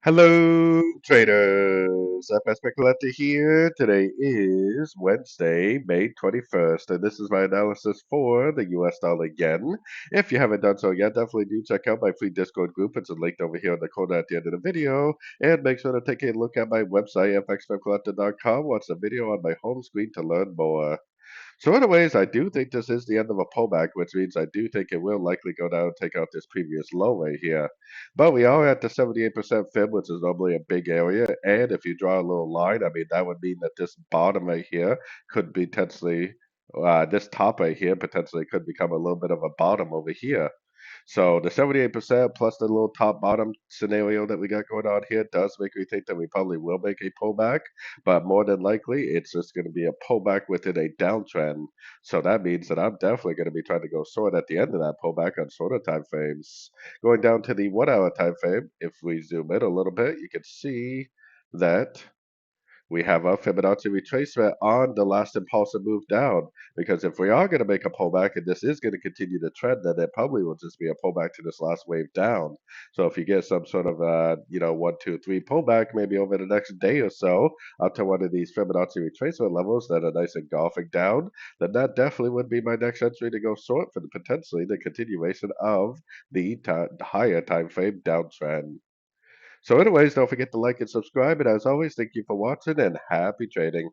Hello, traders. FX Pip Collector here. Today is Wednesday, May 21st, and this is my analysis for the US dollar yen. If you haven't done so yet, definitely do check out my free Discord group. It's linked over here in the corner at the end of the video. And make sure to take a look at my website, fxpipcollector.com. Watch the video on my home screen to learn more. So anyways, I do think this is the end of a pullback, which means I do think it will likely go down and take out this previous low right here. But we are at the 78% fib, which is normally a big area. And if you draw a little line, I mean, that would mean that this bottom right here could potentially, this top right here potentially could become a little bit of a bottom over here. So the 78% plus the little top bottom scenario that we got going on here does make me think that we probably will make a pullback, but more than likely it's just going to be a pullback within a downtrend. So that means that I'm definitely going to be trying to go short at the end of that pullback on shorter time frames. Going down to the 1 hour time frame, if we zoom in a little bit, you can see that we have a Fibonacci retracement on the last impulsive move down. Because if we are going to make a pullback and this is going to continue to trend, then it probably will just be a pullback to this last wave down. So if you get some sort of, 1, 2, 3 pullback, maybe over the next day or so, up to one of these Fibonacci retracement levels that are nice engulfing down, then that definitely would be my next entry to go short for potentially the continuation of the higher time frame downtrend. So anyways, don't forget to like and subscribe. And as always, thank you for watching and happy trading.